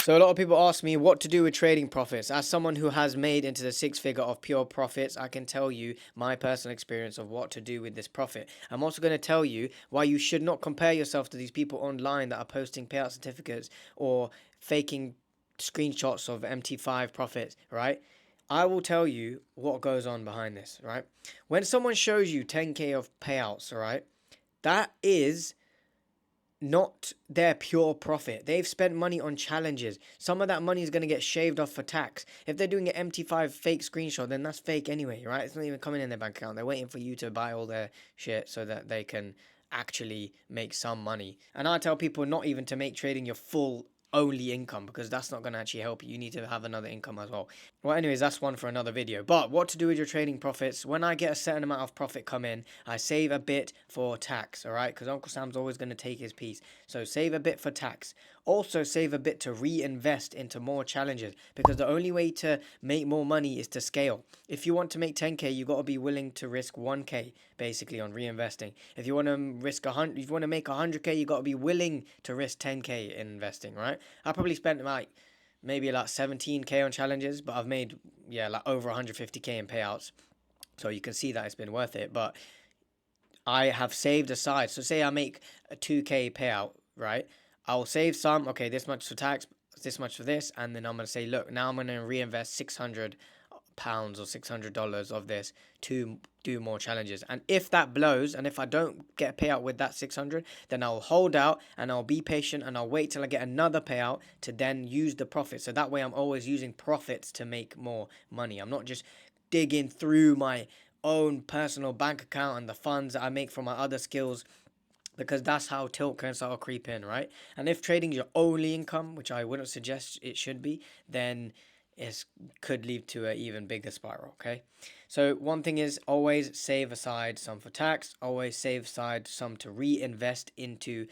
So a lot of people ask me what to do with trading profits. As someone who has made into the six figure of pure profits, I can tell you my personal experience of what to do with this profit. I'm also going to tell you why you should not compare yourself to these people online that are posting payout certificates or faking screenshots of MT5 profits, right? I will tell you what goes on behind this, right? When someone shows you 10k of payouts, right? That is not their pure profit. They've spent money on challenges. Some of that money is going to get shaved off for tax. If they're doing an MT5 fake screenshot, then that's fake anyway, right? It's not even coming in their bank account. They're waiting for you to buy all their shit so that they can actually make some money. And I tell people not even to make trading your full only income, because that's not going to actually help you. You need to have another income as well. Well, anyways, that's one for another video. But what to do with your trading profits? When I get a certain amount of profit come in, I save a bit for tax, all right? Because Uncle Sam's always going to take his piece. So save a bit for tax. Also save a bit to reinvest into more challenges, because the only way to make more money is to scale. If you want to make 10k, you got to be willing to risk 1k basically on reinvesting. If you want to risk 100, if you want to make 100k, you got to be willing to risk 10k in investing, right? I probably spent like maybe like 17k on challenges, but I've made like over 150k in payouts. So you can see that it's been worth it. But I have saved aside. So say I make a 2k payout, right? I'll save some, okay, this much for tax, this much for this, and then I'm going to say, look, now I'm going to reinvest £600 or $600 of this to do more challenges. And if that blows, and if I don't get a payout with that 600, then I'll hold out and I'll be patient and I'll wait till I get another payout to then use the profit. So that way I'm always using profits to make more money. I'm not just digging through my own personal bank account and the funds that I make from my other skills, because that's how tilt can start to creep in, right? And if trading is your only income, which I wouldn't suggest it should be, then it could lead to an even bigger spiral, okay? So one thing is always save aside some for tax, always save aside some to reinvest into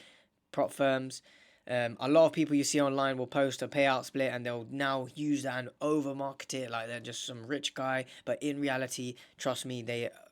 prop firms. A lot of people you see online will post a payout split and they'll now use that and over market it like they're just some rich guy. But in reality, trust me,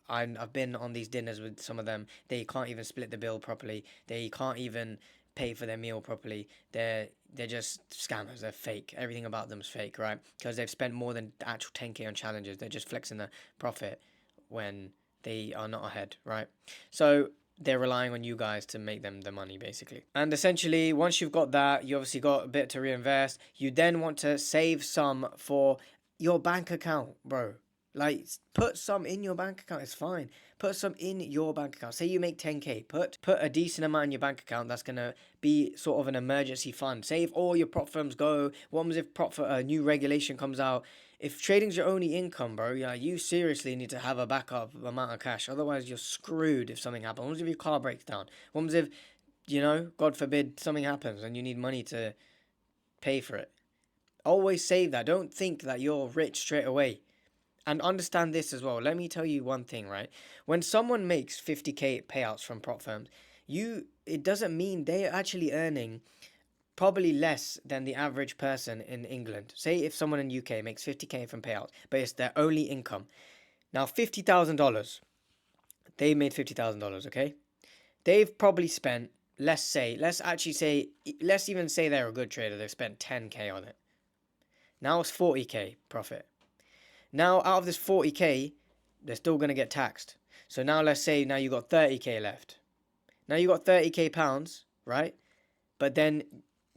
I've been on these dinners with some of them. They can't even split the bill properly. They can't even pay for their meal properly. They're just scammers. They're fake. Everything about them is fake, right? Because they've spent more than the actual 10k on challenges. They're just flexing the profit when they are not ahead, right? So they're relying on you guys to make them the money basically. And essentially, once you've got that, you obviously got a bit to reinvest. You then want to save some for your bank account, bro. Like, put some in your bank account. It's fine. Put some in your bank account. Say you make 10k. Put a decent amount in your bank account. That's gonna be sort of an emergency fund. Say if all your prop firms go. What happens if a new regulation comes out? If trading's your only income, bro, yeah, you seriously need to have a backup amount of cash. Otherwise, you're screwed if something happens. What if your car breaks down? What if, God forbid, something happens and you need money to pay for it? Always save that. Don't think that you're rich straight away. And understand this as well. Let me tell you one thing, right? When someone makes 50k payouts from prop firms, it doesn't mean they're actually earning probably less than the average person in England. Say if someone in UK makes 50k from payouts, but it's their only income. Now $50,000, they made $50,000, okay? They've probably spent, let's even say they're a good trader, they've spent 10k on it. Now it's 40k profit. Now out of this 40k, they're still going to get taxed. So now let's say now you got 30k left. Now you got 30k pounds, right? But then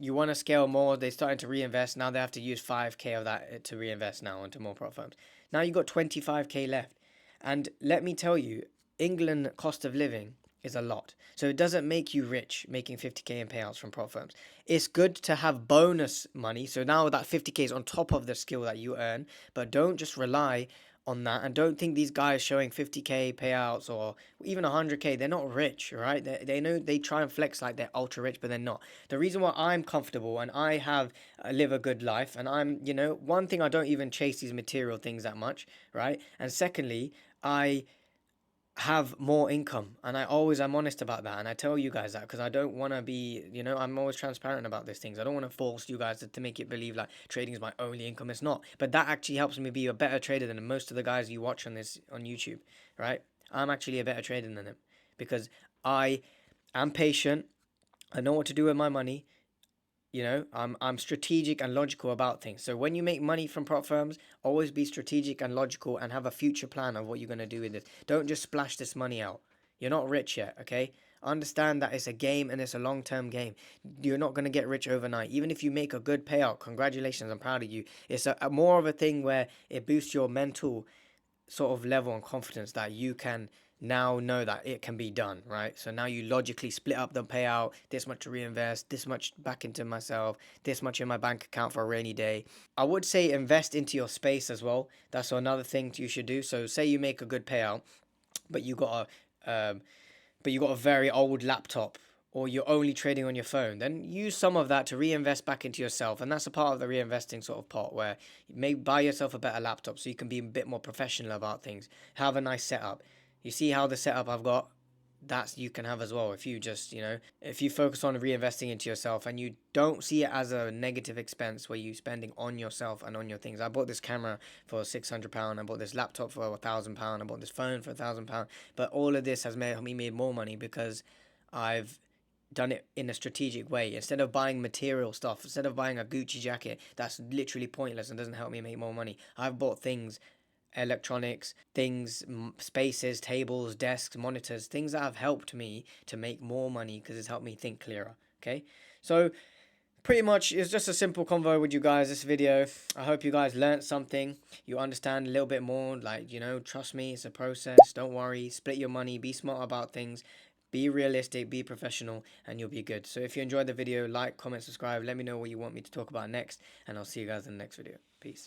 you want to scale more. They're starting to reinvest. Now they have to use 5k of that to reinvest now into more prop firms. Now you got 25k left. And let me tell you, England cost of living is a lot. So it doesn't make you rich making 50k in payouts from prop firms. It's good to have bonus money. So now that 50k is on top of the skill that you earn, but don't just rely on that, and don't think these guys showing 50k payouts or even 100k, they're not rich, right? They know, they try and flex like they're ultra rich, but they're not. The reason why I'm comfortable and I live a good life, and I'm, one thing, I don't even chase these material things that much, right? And secondly, I have more income, and I'm honest about that, and I tell you guys that because I don't want to be, I'm always transparent about these things. I don't want to force you guys to make it believe like trading is my only income. It's not, but that actually helps me be a better trader than most of the guys you watch on YouTube, right? I'm actually a better trader than them because I am patient. I know what to do with my money. I'm strategic and logical about things. So when you make money from prop firms, always be strategic and logical and have a future plan of what you're going to do with it. Don't just splash this money out. You're not rich yet, okay? Understand that it's a game and it's a long-term game. You're not going to get rich overnight. Even if you make a good payout, congratulations, I'm proud of you. It's a more of a thing where it boosts your mental sort of level and confidence that you can now know that it can be done, right? So now you logically split up the payout, this much to reinvest, this much back into myself, this much in my bank account for a rainy day. I would say invest into your space as well. That's another thing you should do. So say you make a good payout, but you got a very old laptop, or you're only trading on your phone, then use some of that to reinvest back into yourself. And that's a part of the reinvesting sort of pot, where you may buy yourself a better laptop so you can be a bit more professional about things. Have a nice setup. You see how the setup I've got? That's you can have as well if you just, if you focus on reinvesting into yourself and you don't see it as a negative expense where you spending on yourself and on your things. I bought this camera for £600. I bought this laptop for £1,000. I bought this phone for £1,000. But all of this has made me made more money because I've done it in a strategic way. Instead of buying material stuff, instead of buying a Gucci jacket that's literally pointless and doesn't help me make more money, I've bought things, electronics, things, spaces, tables, desks, monitors, things that have helped me to make more money because it's helped me think clearer. Okay, so pretty much it's just a simple convo with you guys, this video. I hope you guys learned something, you understand a little bit more. Like, trust me, it's a process. Don't worry, split your money, be smart about things, be realistic, be professional, and you'll be good. So if you enjoyed the video, like, comment, subscribe, let me know what you want me to talk about next, and I'll see you guys in the next video. Peace.